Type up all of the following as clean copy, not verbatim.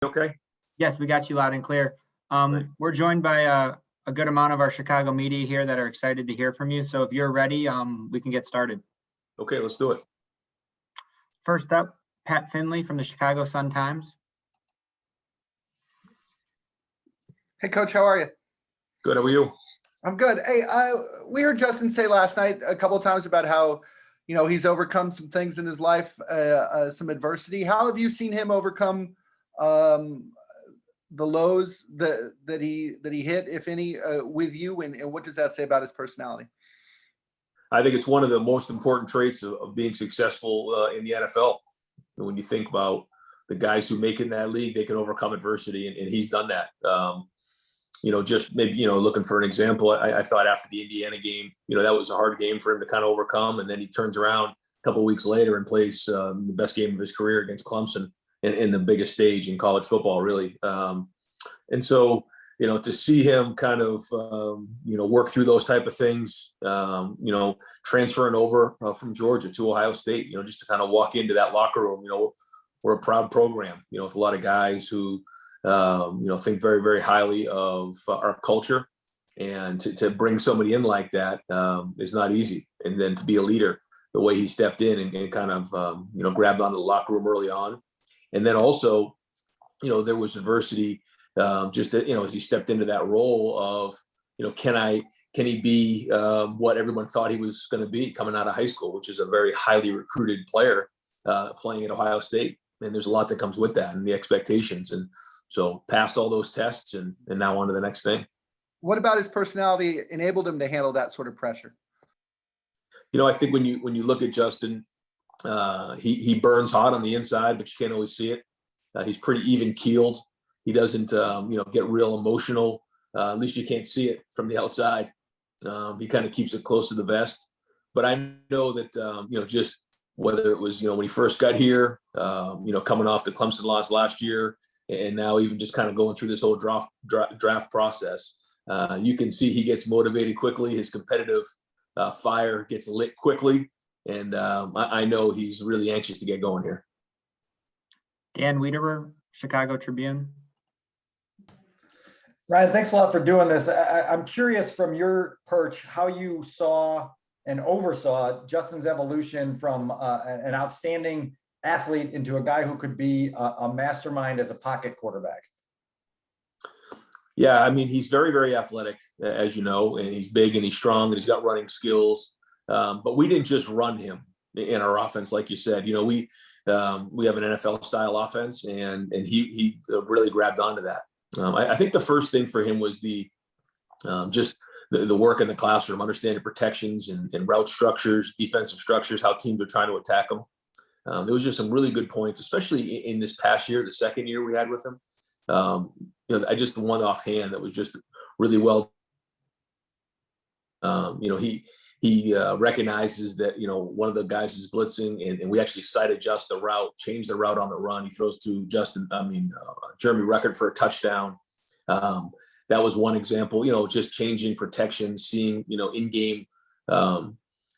Okay. Yes, we got you loud and clear. We're joined by a good amount of our Chicago media here that are excited to hear from you. So if you're ready, we can get started. Okay, let's do it. First up, Pat Finley from the Chicago Sun-Times. Hey, Coach, how are you? Good. How are you? I'm good. Hey, we heard Justin say last night a couple of times about how, he's overcome some things in his life, some adversity. How have you seen him overcome the lows that he hit, if any, with you, and what does that say about his personality? I think it's one of the most important traits of being successful in the NFL. When you think about the guys who make it in that league, they can overcome adversity, and he's done that. Just maybe, looking for an example, I thought after the Indiana game, that was a hard game for him to kind of overcome. And then he turns around a couple of weeks later and plays the best game of his career against Clemson in the biggest stage in college football, really. And so, to see him kind of, work through those type of things, transferring over from Georgia to Ohio State, just to kind of walk into that locker room, we're a proud program, with a lot of guys who, think very, very highly of our culture, and to bring somebody in like that is not easy. And then to be a leader, the way he stepped in and kind of, grabbed onto the locker room early on. And then also, there was adversity, just that, as he stepped into that role of, can he be what everyone thought he was going to be coming out of high school, which is a very highly recruited player playing at Ohio State. And there's a lot that comes with that and the expectations. And so passed all those tests and now on to the next thing. What about his personality enabled him to handle that sort of pressure? I think when you look at Justin, he burns hot on the inside, but you can't always see it. He's pretty even keeled. He doesn't, get real emotional. At least you can't see it from the outside. He kind of keeps it close to the vest. But I know that, just whether it was, when he first got here, coming off the Clemson loss last year, and now even just kind of going through this whole draft process, you can see he gets motivated quickly. His competitive fire gets lit quickly. And I know he's really anxious to get going here. Dan Wiederer, Chicago Tribune. Ryan, thanks a lot for doing this. I'm curious from your perch how you saw and oversaw Justin's evolution from an outstanding athlete into a guy who could be a mastermind as a pocket quarterback. Yeah, I mean, he's very, very athletic, as you know, and he's big and he's strong and he's got running skills. But we didn't just run him in our offense, like you said. We have an NFL style offense, and he really grabbed onto that. I think the first thing for him was the work in the classroom, understanding protections and route structures, defensive structures, how teams are trying to attack him. There was just some really good points, especially in this past year, the second year we had with him. I just the one offhand that was just really well. He recognizes that, one of the guys is blitzing, and we actually side adjust the route, change the route on the run. He throws to Jeremy Ruckert for a touchdown. That was one example, just changing protections, seeing, in game.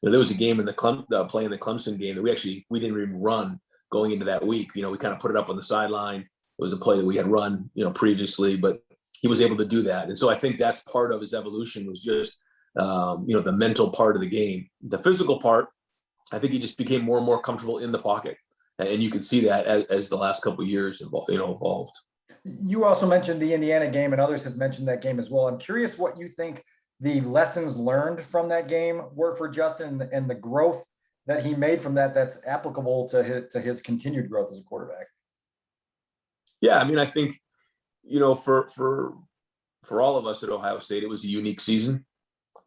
There was a game in the playing the Clemson game that we didn't even run going into that week. We kind of put it up on the sideline. It was a play that we had run, previously, but he was able to do that. And so I think that's part of his evolution was just, the mental part of the game. The physical part, I think he just became more and more comfortable in the pocket. And you can see that as the last couple of years evolved. You also mentioned the Indiana game, and others have mentioned that game as well. I'm curious what you think the lessons learned from that game were for Justin and the growth that he made from that's applicable to his continued growth as a quarterback. Yeah, I mean, I think, for all of us at Ohio State, it was a unique season.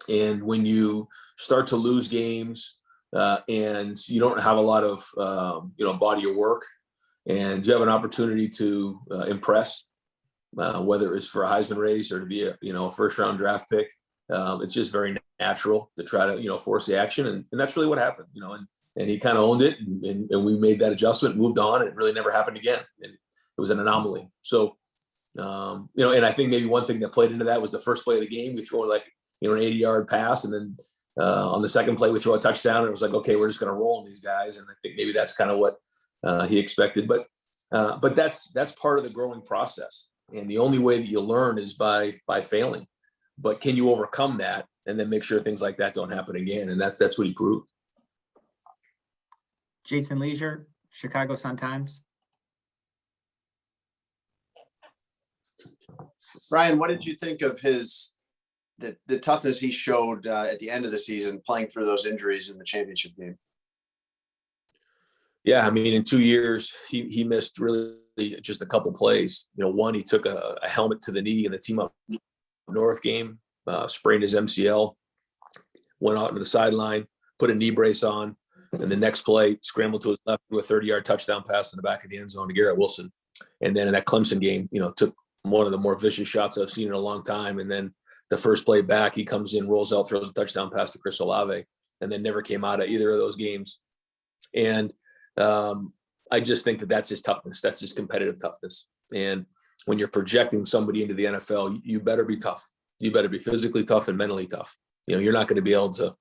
And when you start to lose games and you don't have a lot of, body of work, and you have an opportunity to impress, whether it's for a Heisman race or to be a first round draft pick, it's just very natural to try to, force the action. And that's really what happened, and he kind of owned it, and we made that adjustment, moved on, and it really never happened again. And it was an anomaly. So, and I think maybe one thing that played into that was the first play of the game. We throw an 80-yard pass, and then on the second play we throw a touchdown, and it was like, okay, we're just going to roll on these guys. And I think maybe that's kind of what he expected. But But that's part of the growing process. And the only way that you learn is by failing. But can you overcome that and then make sure things like that don't happen again? And that's what he proved. Jason Leisure, Chicago Sun-Times. Brian, what did you think of the toughness he showed at the end of the season, playing through those injuries in the championship game? Yeah, I mean, in 2 years, he missed really just a couple plays. One, he took a helmet to the knee in the team up north game, sprained his MCL, went out to the sideline, put a knee brace on, and the next play, scrambled to his left to a 30-yard touchdown pass in the back of the end zone to Garrett Wilson. And then in that Clemson game, took one of the more vicious shots I've seen in a long time. And then the first play back, he comes in, rolls out, throws a touchdown pass to Chris Olave, and then never came out of either of those games. And I just think that that's his toughness. That's his competitive toughness. And when you're projecting somebody into the NFL, you better be tough. You better be physically tough and mentally tough. You're not going to be able to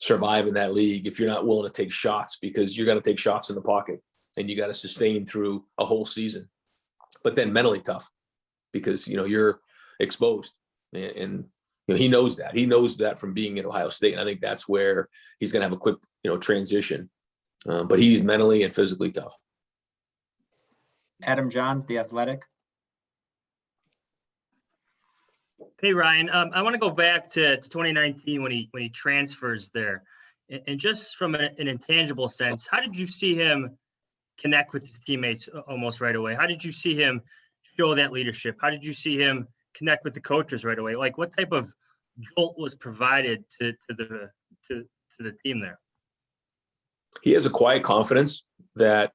survive in that league if you're not willing to take shots, because you're going to take shots in the pocket and you got to sustain through a whole season. But then mentally tough, because you're exposed, and he knows that. He knows that from being at Ohio State, and I think that's where he's going to have a quick transition. But he's mentally and physically tough. Adam Johns, The Athletic. Hey, Ryan, I want to go back to 2019 when he transfers there. And just from an intangible sense, how did you see him connect with the teammates almost right away? How did you see him show that leadership? How did you see him connect with the coaches right away? Like, what type of jolt was provided to the team there? He has a quiet confidence that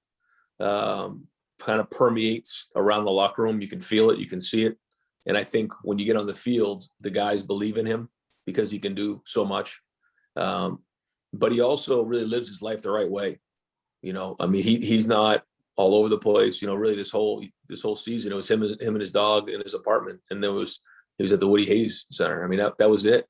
kind of permeates around the locker room. You can feel it, you can see it. And I think when you get on the field, the guys believe in him because he can do so much. But he also really lives his life the right way. I mean, he's not all over the place. Really this whole season, it was him and his dog in his apartment, and he was at the Woody Hayes Center. I mean, that was it.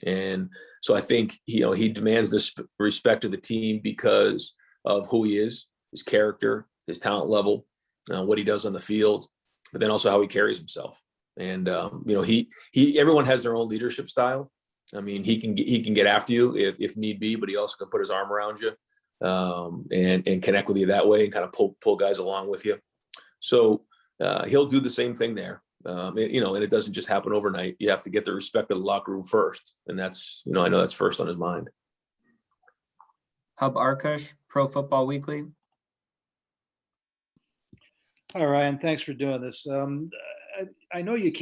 And so I think he demands this respect of the team because of who he is, his character, his talent level, what he does on the field, but then also how he carries himself. And everyone has their own leadership style. I mean, he can get after you if need be, but he also can put his arm around you and connect with you that way and kind of pull guys along with you. So he'll do the same thing there. And it doesn't just happen overnight. You have to get the respect of the locker room first, and that's I know that's first on his mind. Hub Arkush, Pro Football Weekly. Hi, Ryan. Thanks for doing this. I know you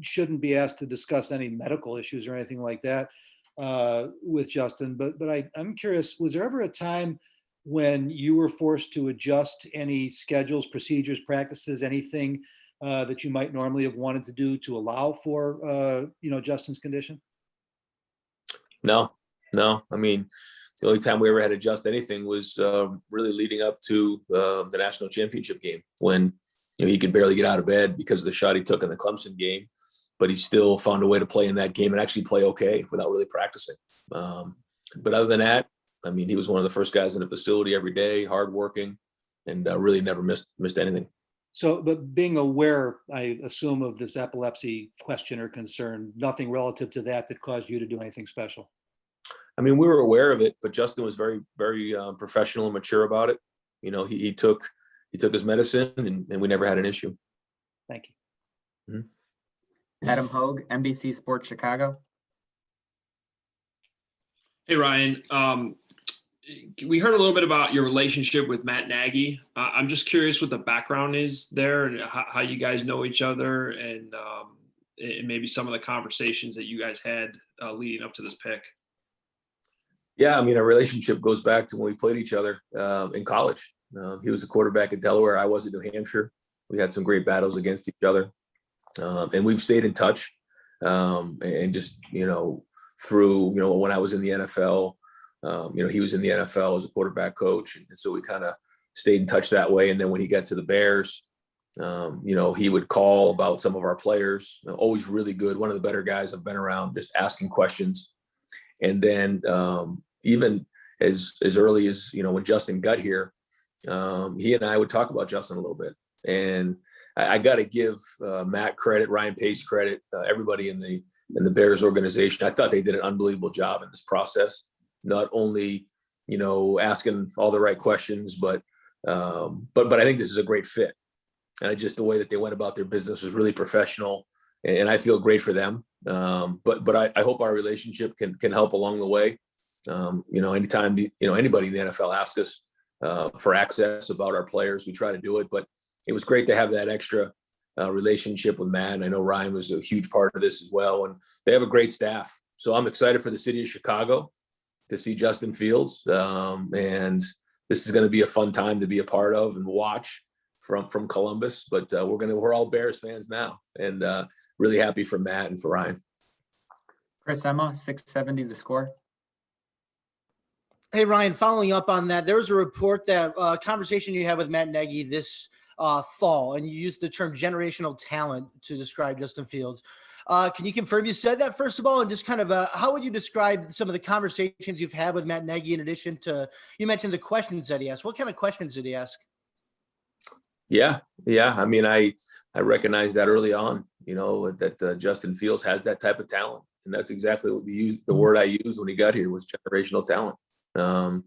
shouldn't be asked to discuss any medical issues or anything like that with Justin, but I'm curious, was there ever a time when you were forced to adjust any schedules, procedures, practices, anything that you might normally have wanted to do to allow for, Justin's condition? No. I mean, the only time we ever had to adjust anything was really leading up to the national championship game, when he could barely get out of bed because of the shot he took in the Clemson game, but he still found a way to play in that game and actually play okay without really practicing. But other than that, I mean, he was one of the first guys in the facility every day, hardworking, and really never missed anything. So, but being aware, I assume, of this epilepsy question or concern, nothing relative to that caused you to do anything special? I mean, we were aware of it, but Justin was very, very professional and mature about it. He took his medicine, and we never had an issue. Thank you. Mm-hmm. Adam Hogue, NBC Sports Chicago. Hey, Ryan. We heard a little bit about your relationship with Matt Nagy. I'm just curious what the background is there and how you guys know each other, and maybe some of the conversations that you guys had leading up to this pick. Yeah, I mean, our relationship goes back to when we played each other in college. He was a quarterback at Delaware. I was at New Hampshire. We had some great battles against each other. And we've stayed in touch. And just, through, when I was in the NFL, he was in the NFL as a quarterback coach. And so we kind of stayed in touch that way. And then when he got to the Bears, he would call about some of our players, always really good. One of the better guys I've been around, just asking questions. And then even as early as, when Justin got here, he and I would talk about Justin a little bit. And I got to give Matt credit, Ryan Pace credit, everybody in the Bears organization. I thought they did an unbelievable job in this process. Not only, asking all the right questions, but I think this is a great fit. And the way that they went about their business was really professional, and I feel great for them. But I hope our relationship can help along the way. Anytime anybody in the NFL asks us for access about our players, we try to do it. But it was great to have that extra relationship with Matt. And I know Ryan was a huge part of this as well. And they have a great staff. So I'm excited for the city of Chicago to see Justin Fields. And this is going to be a fun time to be a part of and watch from Columbus. But we're all Bears fans now, and really happy for Matt and for Ryan. Chris Emma, 670 The Score. Hey, Ryan, following up on that, there was a report that conversation you had with Matt Nagy this fall, and you used the term generational talent to describe Justin Fields. Can you confirm you said that, first of all, and just kind of how would you describe some of the conversations you've had with Matt Nagy in addition to, you mentioned the questions that he asked. What kind of questions did he ask? Yeah. I mean, I recognized that early on, that Justin Fields has that type of talent. And that's exactly what the word I used when he got here was generational talent. I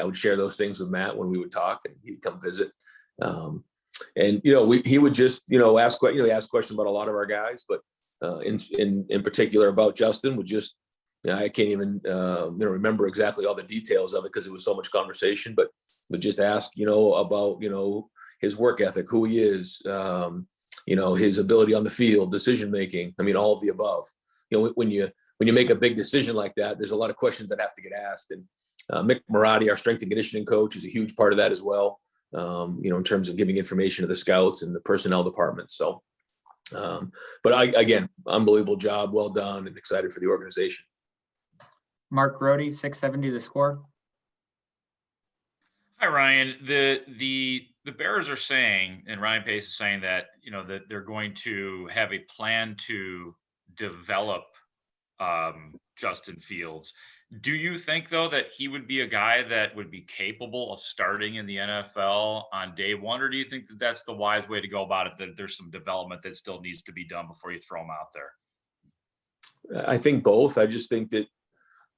would share those things with Matt when we would talk, and he'd come visit. He would just, ask questions about a lot of our guys, but in particular about Justin would just, I can't even, remember exactly all the details of it because it was so much conversation, but would just ask, about, his work ethic, who he is, his ability on the field, decision-making. I mean, all of the above. When you make a big decision like that, there's a lot of questions that have to get asked. And Mick Marotti, our strength and conditioning coach, is a huge part of that as well. In terms of giving information to the scouts and the personnel department. So, again, unbelievable job, well done, and excited for the organization. Mark Grody, 670 The Score. Hi, Ryan. The Bears are saying, and Ryan Pace is saying that, that they're going to have a plan to develop Justin Fields. Do you think, though, that he would be a guy that would be capable of starting in the NFL on day one, or do you think that that's the wise way to go about it, that there's some development that still needs to be done before you throw him out there? I think both. I just think that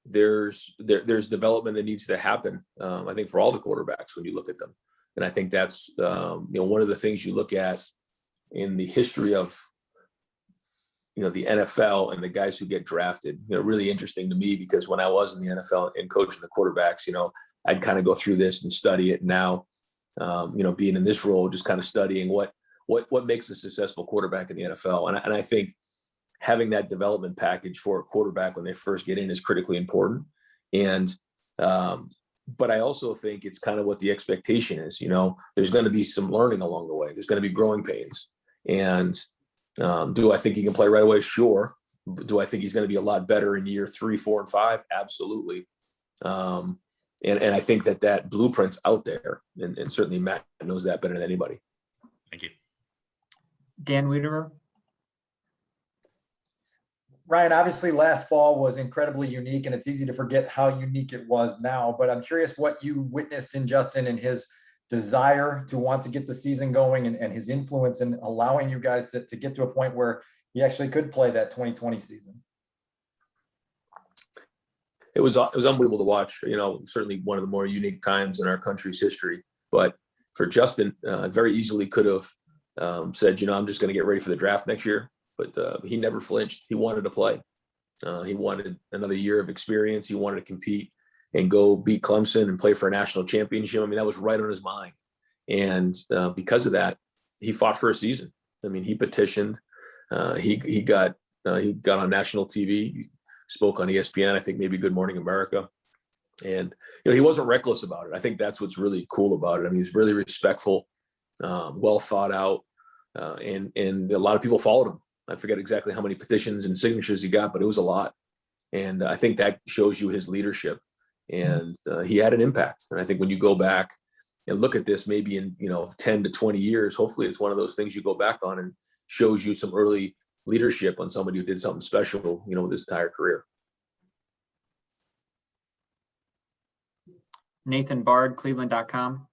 there's development that needs to happen. I think for all the quarterbacks when you look at them, and I think that's one of the things you look at in the history of the NFL and the guys who get drafted. Really interesting to me because when I was in the NFL and coaching the quarterbacks, I'd kind of go through this and study it. Now, being in this role, just kind of studying what makes a successful quarterback in the NFL, and I think having that development package for a quarterback when they first get in is critically important. And, but I also think it's kind of what the expectation is. There's going to be some learning along the way. There's going to be growing pains. And do I think he can play right away? Sure. Do I think he's going to be a lot better in year 3, 4, and 5? Absolutely. And I think that blueprint's out there. And certainly Matt knows that better than anybody. Thank you. Dan Wiederer. Ryan, obviously last fall was incredibly unique, and it's easy to forget how unique it was now, but I'm curious what you witnessed in Justin and his desire to want to get the season going and his influence in allowing you guys to get to a point where he actually could play that 2020 season. It was unbelievable to watch, certainly one of the more unique times in our country's history. But for Justin, very easily could have said, I'm just going to get ready for the draft next year. But he never flinched. He wanted to play. He wanted another year of experience. He wanted to compete and go beat Clemson and play for a national championship. I mean, that was right on his mind. And because of that, he fought for a season. I mean, he petitioned. He got on national TV, he spoke on ESPN, I think maybe Good Morning America. And, he wasn't reckless about it. I think that's what's really cool about it. I mean, he's really respectful, well thought out, and a lot of people followed him. I forget exactly how many petitions and signatures he got, but it was a lot. And I think that shows you his leadership. And he had an impact. And I think when you go back and look at this, maybe in 10 to 20 years, hopefully it's one of those things you go back on and shows you some early leadership on somebody who did something special, with his entire career. Nathan Bard, Cleveland.com.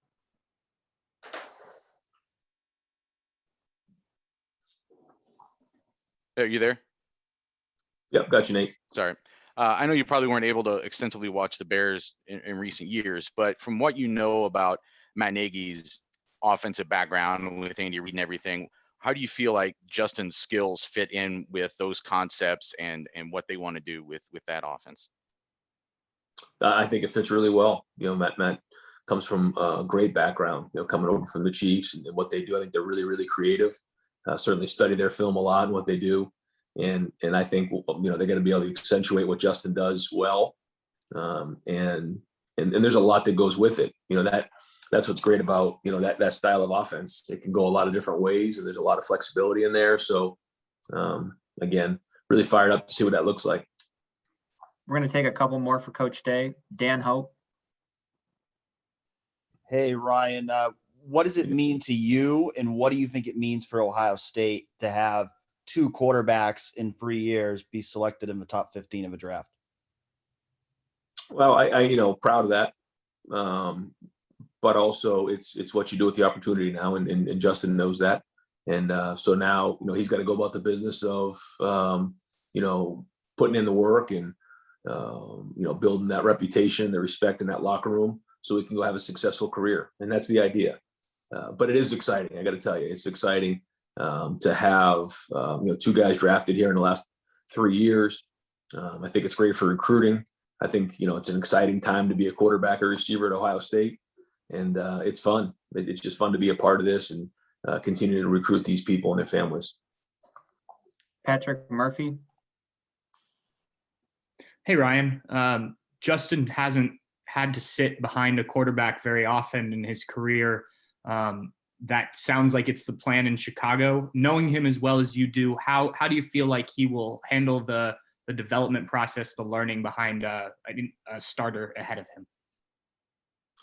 Are you there? Yep, got you, Nate. Sorry. I know you probably weren't able to extensively watch the Bears in recent years, but from what you know about Matt Nagy's offensive background with Andy Reid and everything, how do you feel like Justin's skills fit in with those concepts and what they want to do with that offense? I think it fits really well. Matt comes from a great background, coming over from the Chiefs and what they do. I think they're really, really creative. Certainly study their film a lot and what they do. And I think, they're going to be able to accentuate what Justin does well. And there's a lot that goes with it. That's what's great about, that style of offense. It can go a lot of different ways and there's a lot of flexibility in there. So again, really fired up to see what that looks like. We're going to take a couple more for Coach Day. Dan Hope. Hey, Ryan, what does it mean to you, and what do you think it means for Ohio State to have two quarterbacks in 3 years be selected in the top 15 of a draft? Well, I proud of that. But also it's what you do with the opportunity now. And Justin knows that. And so now, he's got to go about the business of, putting in the work and, building that reputation, the respect in that locker room so he can go have a successful career. And that's the idea. But it is exciting. I got to tell you, it's exciting to have, two guys drafted here in the last 3 years. I think it's great for recruiting. I think, it's an exciting time to be a quarterback or receiver at Ohio State. And it's fun. It's just fun to be a part of this and continue to recruit these people and their families. Patrick Murphy. Hey, Ryan. Justin hasn't had to sit behind a quarterback very often in his career. That sounds like it's the plan in Chicago. Knowing him as well as you do, how do you feel like he will handle the development process, the learning behind a starter ahead of him?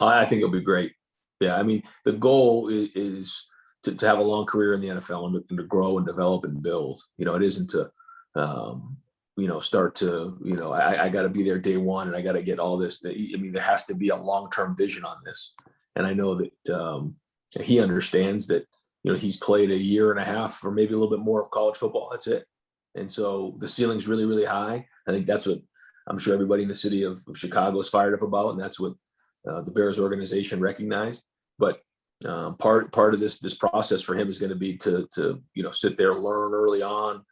I think it'll be great. Yeah, I mean, the goal is to have a long career in the NFL and to grow and develop and build. It isn't to, start to, I got to be there day one and I got to get all this. I mean, there has to be a long-term vision on this. And I know that he understands that, he's played 1.5 years or maybe a little bit more of college football. That's it. And so the ceiling's really, really high. I think that's what I'm sure everybody in the city of Chicago is fired up about. And that's what the Bears organization recognized. But part of this process for him is going to be to sit there, learn early on,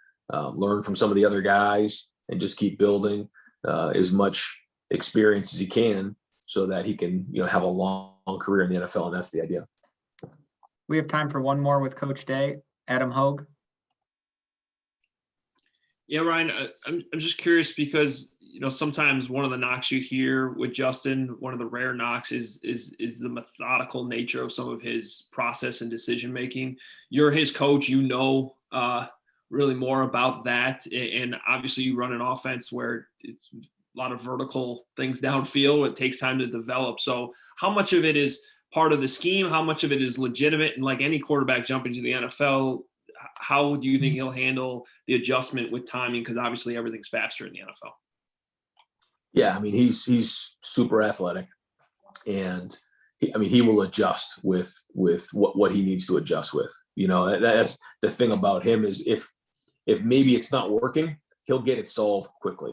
learn from some of the other guys, and just keep building as much experience as he can, so that he can have a long career in the NFL, and that's the idea. We have time for one more with Coach Day. Adam Hogue. Yeah, Ryan, I'm just curious because sometimes one of the knocks you hear with Justin, one of the rare knocks is the methodical nature of some of his process and decision making. You're his coach, really more about that, and obviously you run an offense where it's a lot of vertical things downfield. It takes time to develop. So how much of it is part of the scheme? How much of it is legitimate? And like any quarterback jumping to the NFL, how do you think he'll handle the adjustment with timing? Because obviously everything's faster in the NFL. Yeah, I mean, he's super athletic, and he will adjust with what he needs to adjust with. That's the thing about him is if maybe it's not working, he'll get it solved quickly.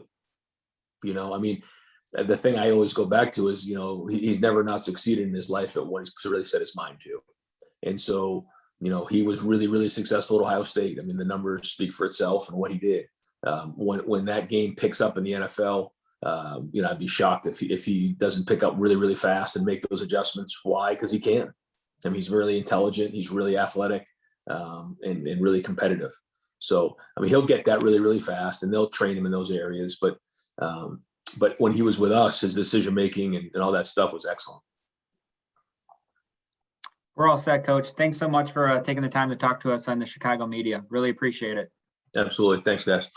The thing I always go back to is, he's never not succeeded in his life at what he's really set his mind to. And so, he was really, really successful at Ohio State. I mean, the numbers speak for itself and what he did. When that game picks up in the NFL, I'd be shocked if he doesn't pick up really, really fast and make those adjustments. Why? Because he can. I mean, he's really intelligent. He's really athletic and really competitive. So, he'll get that really, really fast, and they'll train him in those areas. But when he was with us, his decision-making and all that stuff was excellent. We're all set, Coach. Thanks so much for taking the time to talk to us on the Chicago media. Really appreciate it. Absolutely. Thanks, guys.